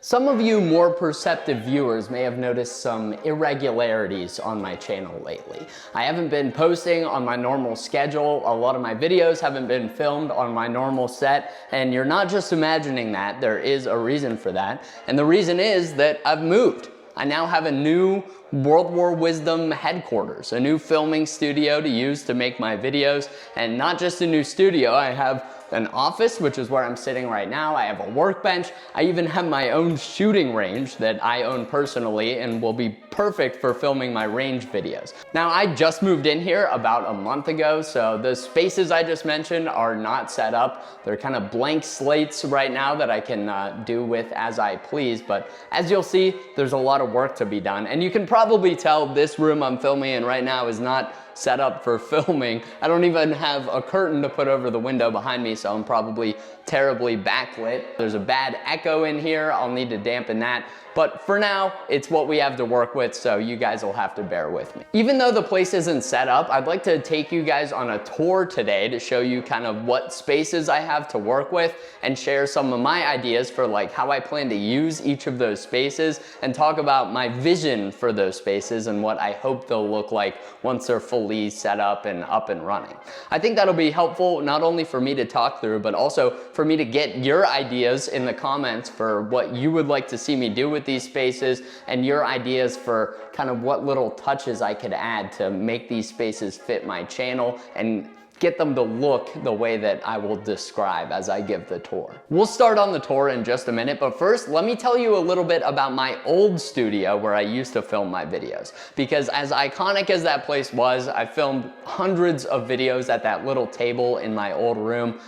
Some of you more perceptive viewers may have noticed some irregularities on my channel lately. I haven't been posting on my normal schedule. A lot of my videos haven't been filmed on my normal set, and you're not just imagining that. There is a reason for that, and the reason is that I've moved. I now have a new World War Wisdom headquarters, a new filming studio to use to make my videos, and not just a new studio, I have an office, which is where I'm sitting right now. I have a workbench. I even have my own shooting range that I own personally and will be perfect for filming my range videos. Now, I just moved in here about a month ago, so the spaces I just mentioned are not set up. They're kind of blank slates right now that I can do with as I please, but as you'll see, there's a lot of work to be done. And you can probably tell this room I'm filming in right now is not set up for filming. I don't even have a curtain to put over the window behind me, so I'm probably terribly backlit. There's a bad echo in here. I'll need to dampen that. But for now, it's what we have to work with, so you guys will have to bear with me. Even though the place isn't set up, I'd like to take you guys on a tour today to show you kind of what spaces I have to work with and share some of my ideas for like how I plan to use each of those spaces and talk about my vision for those spaces and what I hope they'll look like once they're fully set up and running. I think that'll be helpful not only for me to talk through, but also for me to get your ideas in the comments for what you would like to see me do with these spaces and your ideas for kind of what little touches I could add to make these spaces fit my channel and get them to look the way that I will describe as I give the tour. We'll start on the tour in just a minute, but first, let me tell you a little bit about my old studio where I used to film my videos. Because as iconic as that place was, I filmed hundreds of videos at that little table in my old room.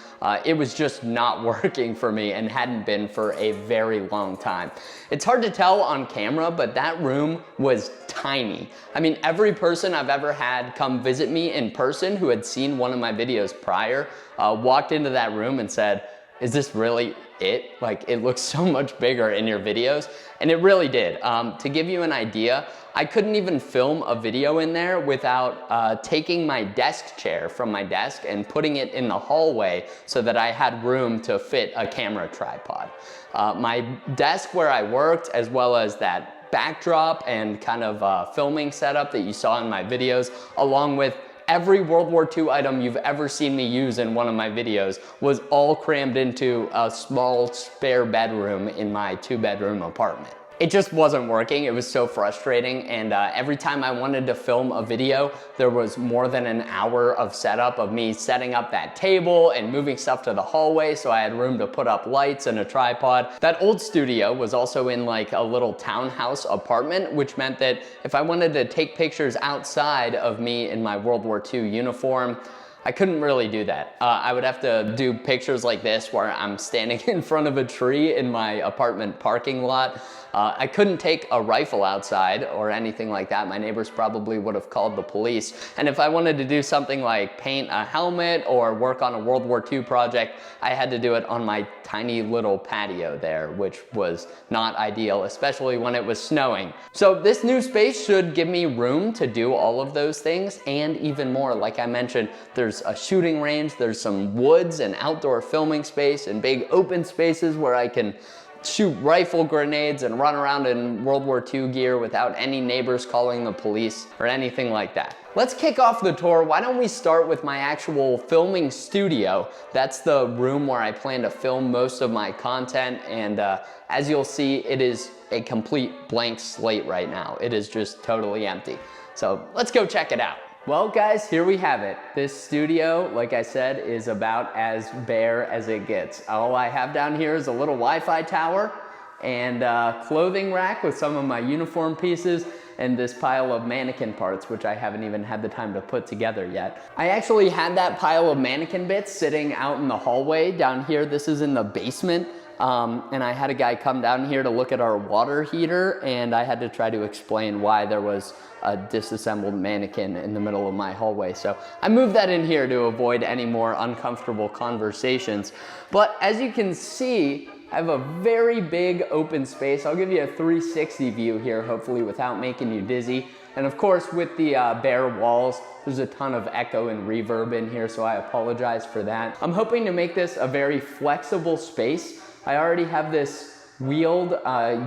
It was just not working for me and hadn't been for a very long time. It's hard to tell on camera, but that room was tiny. I mean, every person I've ever had come visit me in person who had seen one of my videos prior walked into that room and said, "Is this really it? Like, it looks so much bigger in your videos." And it really did. To give you an idea, I couldn't even film a video in there without taking my desk chair from my desk and putting it in the hallway so that I had room to fit a camera tripod. My desk where I worked, as well as that backdrop and kind of filming setup that you saw in my videos, along with every World War II item you've ever seen me use in one of my videos, was all crammed into a small spare bedroom in my 2-bedroom apartment. It just wasn't working. It was so frustrating, and every time I wanted to film a video, there was more than an hour of setup of me setting up that table and moving stuff to the hallway so I had room to put up lights and a tripod. That old studio was also in like a little townhouse apartment, which meant that if I wanted to take pictures outside of me in my World War II uniform, I couldn't really do that. I would have to do pictures like this where I'm standing in front of a tree in my apartment parking lot. I couldn't take a rifle outside or anything like that. My neighbors probably would have called the police. And if I wanted to do something like paint a helmet or work on a World War II project, I had to do it on my tiny little patio there, which was not ideal, especially when it was snowing. So this new space should give me room to do all of those things and even more. Like I mentioned, there's a shooting range, there's some woods and outdoor filming space and big open spaces where I can shoot rifle grenades and run around in World War II gear without any neighbors calling the police or anything like that. Let's kick off the tour. Why don't we start with my actual filming studio? That's the room where I plan to film most of my content, and as you'll see, it is a complete blank slate right now. It is just totally empty. So let's go check it out. Well guys, here we have it. This studio, like I said, is about as bare as it gets. All I have down here is a little Wi-Fi tower and a clothing rack with some of my uniform pieces and this pile of mannequin parts, which I haven't even had the time to put together yet. I actually had that pile of mannequin bits sitting out in the hallway down here. This is in the basement. And I had a guy come down here to look at our water heater, and I had to try to explain why there was a disassembled mannequin in the middle of my hallway. So I moved that in here to avoid any more uncomfortable conversations. But as you can see, I have a very big open space. I'll give you a 360 view here, hopefully without making you dizzy. And of course, with the bare walls, there's a ton of echo and reverb in here, so I apologize for that. I'm hoping to make this a very flexible space. I already have this wheeled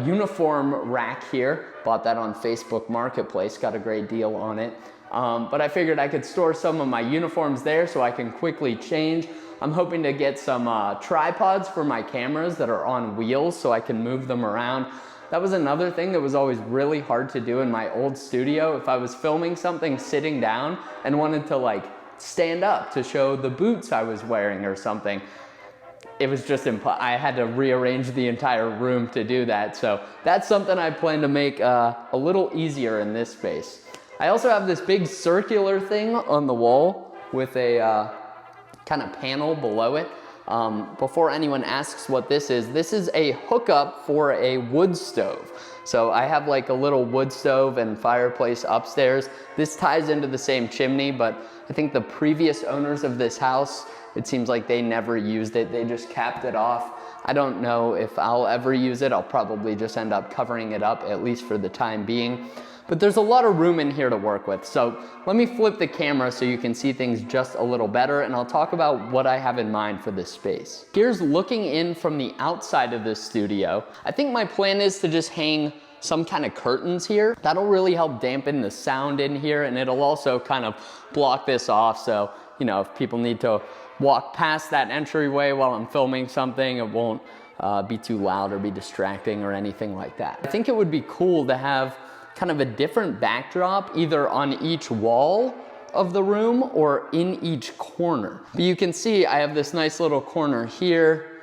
uniform rack here. Bought that on Facebook Marketplace, got a great deal on it. But I figured I could store some of my uniforms there so I can quickly change. I'm hoping to get some tripods for my cameras that are on wheels so I can move them around. That was another thing that was always really hard to do in my old studio. If I was filming something sitting down and wanted to like stand up to show the boots I was wearing or something, it was just I had to rearrange the entire room to do that. So that's something I plan to make a little easier in this space. I also have this big circular thing on the wall with a kind of panel below it. Before anyone asks what this is a hookup for a wood stove. So I have like a little wood stove and fireplace upstairs. This ties into the same chimney, but I think the previous owners of this house, it seems like they never used it. They just capped it off. I don't know if I'll ever use it. I'll probably just end up covering it up, at least for the time being. But there's a lot of room in here to work with. So let me flip the camera so you can see things just a little better, and I'll talk about what I have in mind for this space. Here's looking in from the outside of this studio. I think my plan is to just hang some kind of curtains here. That'll really help dampen the sound in here, and it'll also kind of block this off. So, you know, if people need to walk past that entryway while I'm filming something, it won't be too loud or be distracting or anything like that. I think it would be cool to have kind of a different backdrop either on each wall of the room or in each corner. But you can see I have this nice little corner here,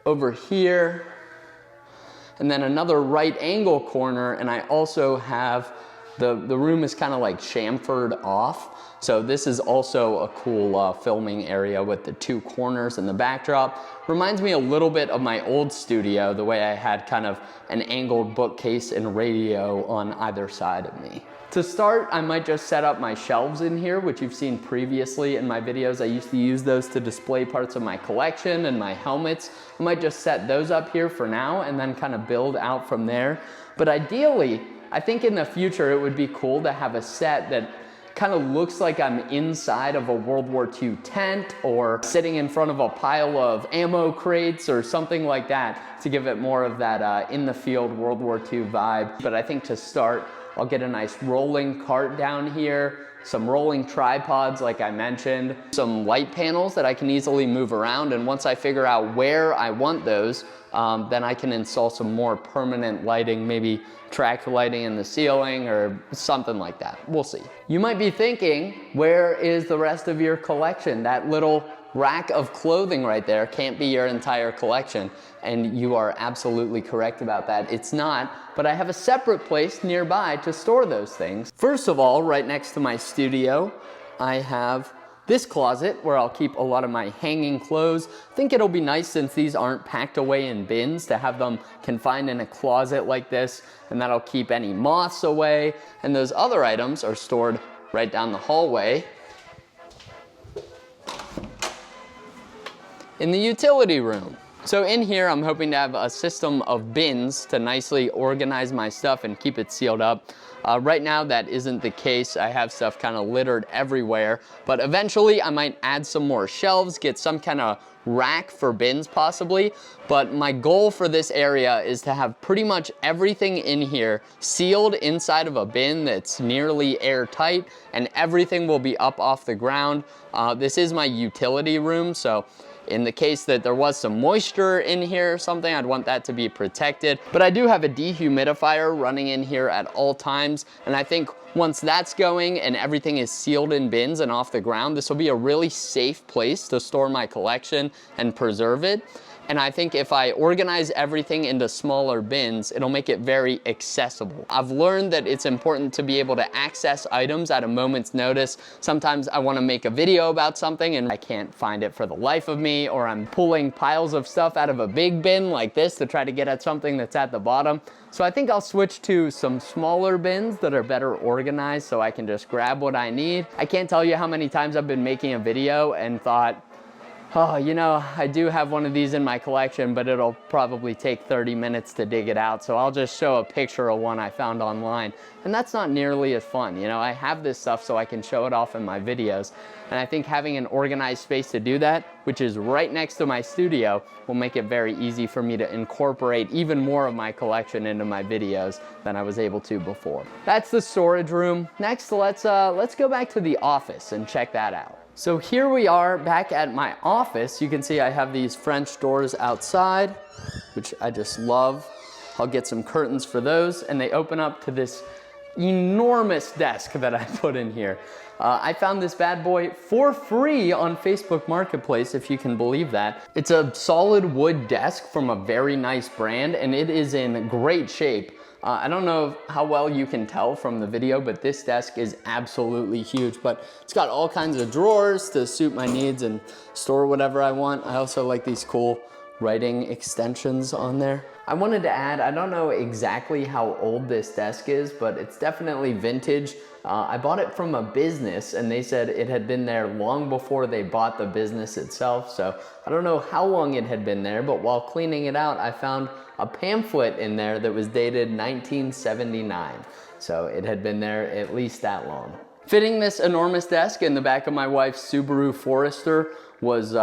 over here, and then another right angle corner, and I also have the room is kind of like chamfered off. So this is also a cool filming area with the two corners and the backdrop. Reminds me a little bit of my old studio, the way I had kind of an angled bookcase and radio on either side of me. To start, I might just set up my shelves in here, which you've seen previously in my videos. I used to use those to display parts of my collection and my helmets. I might just set those up here for now and then kind of build out from there. But ideally, I think in the future it would be cool to have a set that kind of looks like I'm inside of a World War II tent or sitting in front of a pile of ammo crates or something like that to give it more of that in the field World War II vibe. But I think to start, I'll get a nice rolling cart down here, some rolling tripods like I mentioned, some light panels that I can easily move around, and once I figure out where I want those, then I can install some more permanent lighting, maybe track lighting in the ceiling or something like that. We'll see. You might be thinking, where is the rest of your collection? That little rack of clothing right there can't be your entire collection. And you are absolutely correct about that. It's not, but I have a separate place nearby to store those things. First of all, right next to my studio, I have this closet where I'll keep a lot of my hanging clothes. I think it'll be nice, since these aren't packed away in bins, to have them confined in a closet like this, and that'll keep any moths away. And those other items are stored right down the hallway in the utility room. So in here, I'm hoping to have a system of bins to nicely organize my stuff and keep it sealed up. Right now, that isn't the case. I have stuff kind of littered everywhere, but eventually I might add some more shelves, get some kind of rack for bins possibly. But my goal for this area is to have pretty much everything in here sealed inside of a bin that's nearly airtight, and everything will be up off the ground. This is my utility room, so in the case that there was some moisture in here or something, I'd want that to be protected. But I do have a dehumidifier running in here at all times, and I think once that's going and everything is sealed in bins and off the ground, this will be a really safe place to store my collection and preserve it. And I think if I organize everything into smaller bins, it'll make it very accessible. I've learned that it's important to be able to access items at a moment's notice. Sometimes I want to make a video about something and I can't find it for the life of me, or I'm pulling piles of stuff out of a big bin like this to try to get at something that's at the bottom. So I think I'll switch to some smaller bins that are better organized so I can just grab what I need. I can't tell you how many times I've been making a video and thought, Oh, you know, I do have one of these in my collection, but it'll probably take 30 minutes to dig it out. So I'll just show a picture of one I found online. And that's not nearly as fun. You know, I have this stuff so I can show it off in my videos. And I think having an organized space to do that, which is right next to my studio, will make it very easy for me to incorporate even more of my collection into my videos than I was able to before. That's the storage room. Next, let's go back to the office and check that out. So here we are back at my office. You can see I have these French doors outside, which I just love. I'll get some curtains for those, and they open up to this enormous desk that I put in here. I found this bad boy for free on Facebook Marketplace, if you can believe that. It's a solid wood desk from a very nice brand, and it is in great shape. I don't know how well you can tell from the video, but this desk is absolutely huge. But it's got all kinds of drawers to suit my needs and store whatever I want. I also like these cool writing extensions on there. I wanted to add, I don't know exactly how old this desk is, but it's definitely vintage. I bought it from a business, and they said it had been there long before they bought the business itself. So I don't know how long it had been there, but while cleaning it out, I found a pamphlet in there that was dated 1979. So it had been there at least that long. Fitting this enormous desk in the back of my wife's Subaru Forester was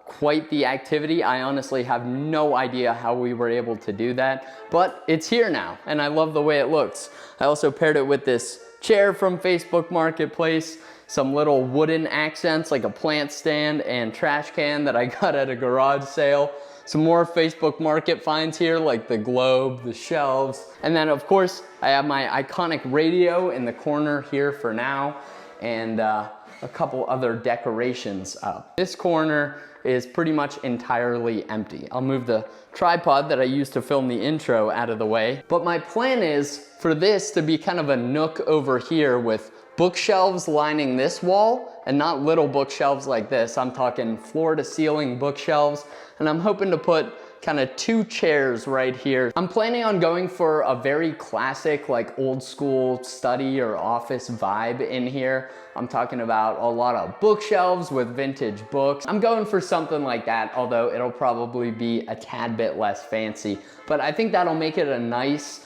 quite the activity. I honestly have no idea how we were able to do that, but it's here now, and I love the way it looks. I also paired it with this chair from Facebook Marketplace, some little wooden accents like a plant stand and trash can that I got at a garage sale. Some more Facebook Market finds here like the globe, the shelves, and then of course I have my iconic radio in the corner here for now, and a couple other decorations up. This corner is pretty much entirely empty. I'll move the tripod that I used to film the intro out of the way, but my plan is for this to be kind of a nook over here with bookshelves lining this wall, and not little bookshelves like this. I'm talking floor to ceiling bookshelves, and I'm hoping to put kind of 2 chairs right here. I'm planning on going for a very classic, like old school study or office vibe in here. I'm talking about a lot of bookshelves with vintage books. I'm going for something like that, although it'll probably be a tad bit less fancy. But I think that'll make it a nice,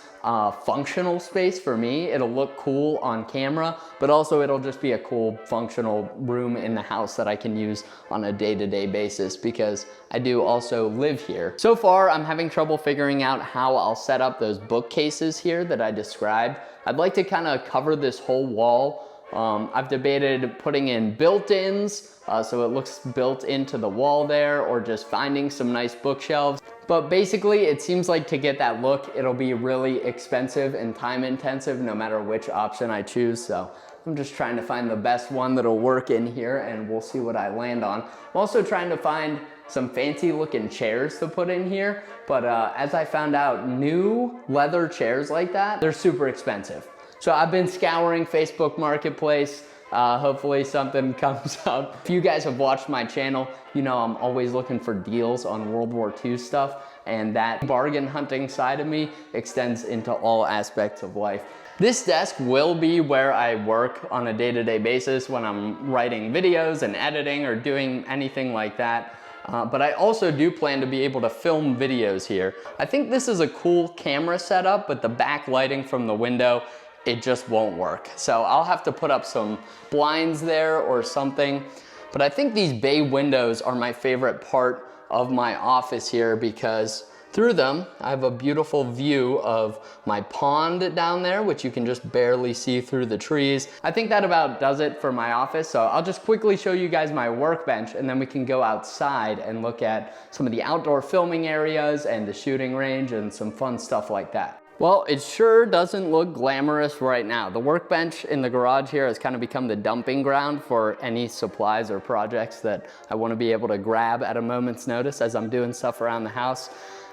functional space for me. It'll look cool on camera, but also it'll just be a cool functional room in the house that I can use on a day-to-day basis, because I do also live here. So far, I'm having trouble figuring out how I'll set up those bookcases here that I described. I'd like to kind of cover this whole wall. I've debated putting in built-ins, so it looks built into the wall there, or just finding some nice bookshelves. But basically, it seems like to get that look, it'll be really expensive and time intensive no matter which option I choose. So I'm just trying to find the best one that'll work in here, and we'll see what I land on. I'm also trying to find some fancy looking chairs to put in here, but as I found out, new leather chairs like that, they're super expensive. So I've been scouring Facebook Marketplace. Hopefully something comes up. If you guys have watched my channel, you know I'm always looking for deals on World War II stuff, and that bargain hunting side of me extends into all aspects of life. This desk will be where I work on a day-to-day basis when I'm writing videos and editing or doing anything like that. But I also do plan to be able to film videos here. I think this is a cool camera setup, but the backlighting from the window, it just won't work. So I'll have to put up some blinds there or something. But I think these bay windows are my favorite part of my office here, because through them, I have a beautiful view of my pond down there, which you can just barely see through the trees. I think that about does it for my office. So I'll just quickly show you guys my workbench, and then we can go outside and look at some of the outdoor filming areas and the shooting range and some fun stuff like that. Well, it sure doesn't look glamorous right now. The workbench in the garage here has kind of become the dumping ground for any supplies or projects that I want to be able to grab at a moment's notice as I'm doing stuff around the house.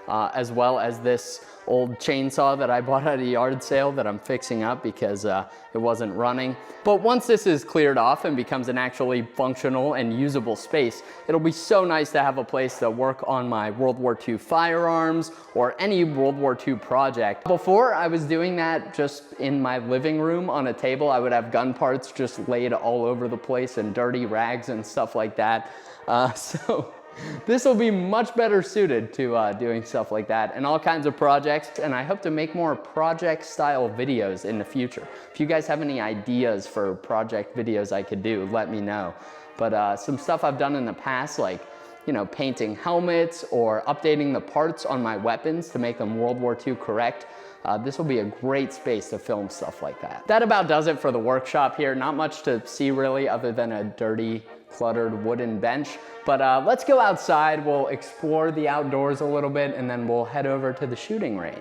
as well as this old chainsaw that I bought at a yard sale that I'm fixing up because it wasn't running. But once this is cleared off and becomes an actually functional and usable space, it'll be so nice to have a place to work on my World War II firearms or any World War II project. Before, I was doing that just in my living room on a table. I would have gun parts just laid all over the place and dirty rags and stuff like that. So this will be much better suited to doing stuff like that and all kinds of projects, and I hope to make more project style videos in the future. If you guys have any ideas for project videos I could do, let me know. But some stuff I've done in the past, like, you know, painting helmets or updating the parts on my weapons to make them World War II correct. This will be a great space to film stuff like that. That about does it for the workshop here. Not much to see really other than a dirty, cluttered wooden bench. But let's go outside, we'll explore the outdoors a little bit, and then we'll head over to the shooting range.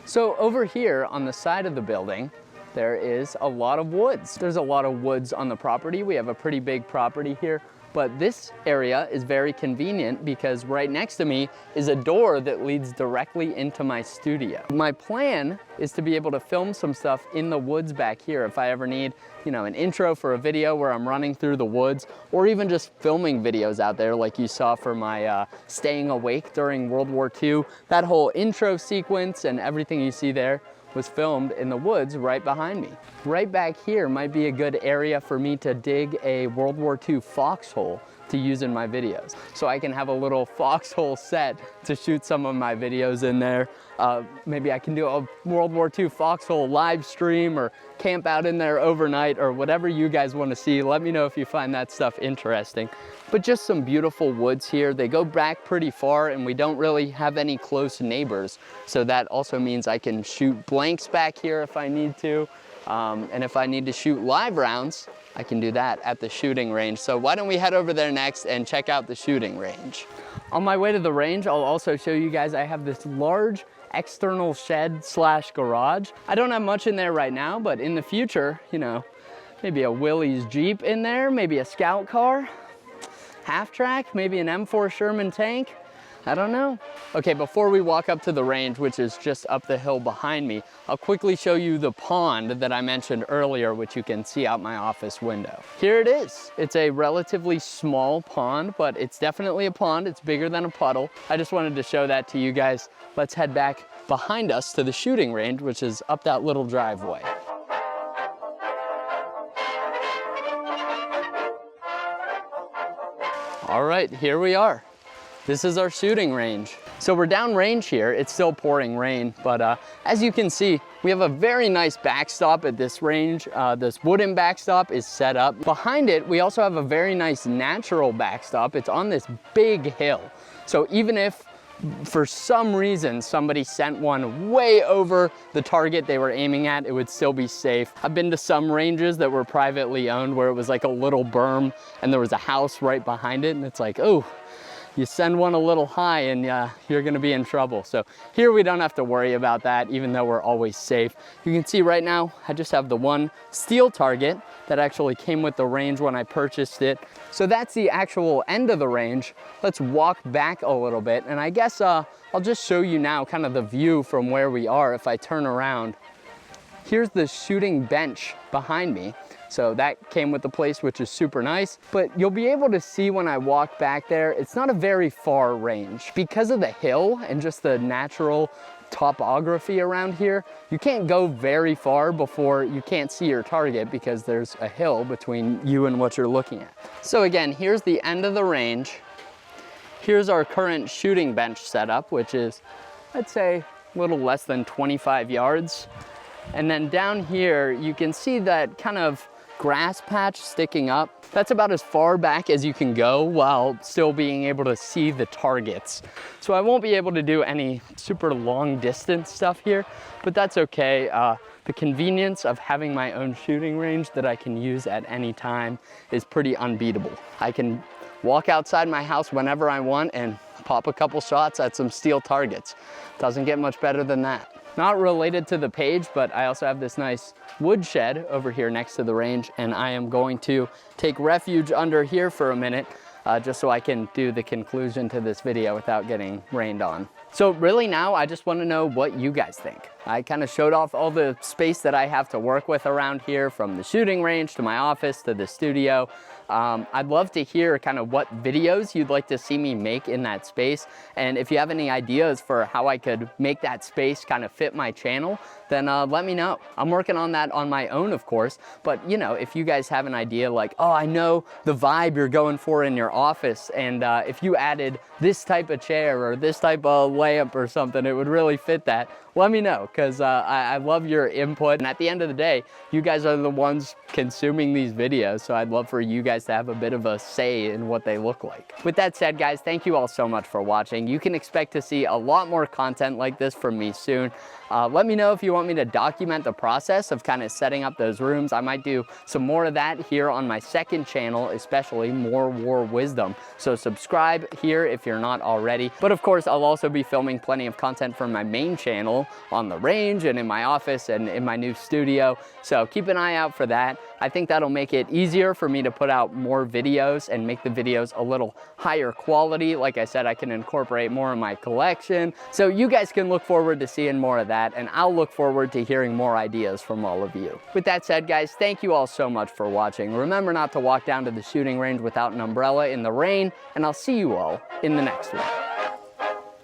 So over here on the side of the building, there is a lot of woods. There's a lot of woods on the property. We have a pretty big property here. But this area is very convenient because right next to me is a door that leads directly into my studio. My plan is to be able to film some stuff in the woods back here if I ever need, you know, an intro for a video where I'm running through the woods, or even just filming videos out there like you saw for my staying awake during World War II. That whole intro sequence and everything you see there was filmed in the woods right behind me. Right back here might be a good area for me to dig a World War II foxhole to use in my videos. So I can have a little foxhole set to shoot some of my videos in there. Maybe I can do a World War II foxhole live stream or camp out in there overnight or whatever you guys want to see. Let me know if you find that stuff interesting. But just some beautiful woods here. They go back pretty far and we don't really have any close neighbors. So that also means I can shoot blanks back here if I need to. And if I need to shoot live rounds, I can do that at the shooting range. So why don't we head over there next and check out the shooting range. On my way to the range, I'll also show you guys I have this large external shed slash garage. I don't have much in there right now, but in the future, you know, maybe a Willys Jeep in there, maybe a scout car, half track, maybe an M4 Sherman tank. I don't know. Okay, before we walk up to the range, which is just up the hill behind me, I'll quickly show you the pond that I mentioned earlier, which you can see out my office window. Here it is. It's a relatively small pond, but it's definitely a pond. It's bigger than a puddle. I just wanted to show that to you guys. Let's head back behind us to the shooting range, which is up that little driveway. All right, here we are. This is our shooting range. So we're downrange here. It's still pouring rain, but as you can see, we have a very nice backstop at this range. This wooden backstop is set up. Behind it, we also have a very nice natural backstop. It's on this big hill. So even if for some reason somebody sent one way over the target they were aiming at, it would still be safe. I've been to some ranges that were privately owned where it was like a little berm and there was a house right behind it, and it's like, oh, you send one a little high and you're gonna be in trouble. So here we don't have to worry about that, even though we're always safe. You can see right now, I just have the one steel target that actually came with the range when I purchased it. So that's the actual end of the range. Let's walk back a little bit. And I guess I'll just show you now kind of the view from where we are. If I turn around, here's the shooting bench behind me. So that came with the place, which is super nice. But you'll be able to see when I walk back there, it's not a very far range. Because of the hill and just the natural topography around here, you can't go very far before you can't see your target because there's a hill between you and what you're looking at. So again, here's the end of the range. Here's our current shooting bench setup, which is, I'd say, a little less than 25 yards. And then down here, you can see that kind of grass patch sticking up. That's about as far back as you can go while still being able to see the targets. So I won't be able to do any super long distance stuff here, but that's okay. The convenience of having my own shooting range that I can use at any time is pretty unbeatable. I can walk outside my house whenever I want and pop a couple shots at some steel targets. Doesn't get much better than that. Not related to the page, but I also have this nice wood shed over here next to the range, and I am going to take refuge under here for a minute just so I can do the conclusion to this video without getting rained on. So really now, I just want to know what you guys think. I kind of showed off all the space that I have to work with around here, from the shooting range to my office to the studio. I'd love to hear kind of what videos you'd like to see me make in that space. And if you have any ideas for how I could make that space kind of fit my channel, then let me know. I'm working on that on my own, of course. But you know, if you guys have an idea like, oh, I know the vibe you're going for in your office, and if you added this type of chair or this type of lamp or something, it would really fit that, let me know, because I love your input. And at the end of the day, you guys are the ones consuming these videos, so I'd love for you guys to have a bit of a say in what they look like. With that said, guys, thank you all so much for watching. You can expect to see a lot more content like this from me soon. Let me know if you want me to document the process of kind of setting up those rooms. I might do some more of that here on my second channel, especially more War Wisdom. So subscribe here if you're not already. But of course, I'll also be filming plenty of content from my main channel on the range and in my office and in my new studio. So keep an eye out for that. I think that'll make it easier for me to put out more videos and make the videos a little higher quality. Like I said, I can incorporate more in my collection. So you guys can look forward to seeing more of that, and I'll look forward to hearing more ideas from all of you. With that said, guys, thank you all so much for watching. Remember not to walk down to the shooting range without an umbrella in the rain, and I'll see you all in the next one.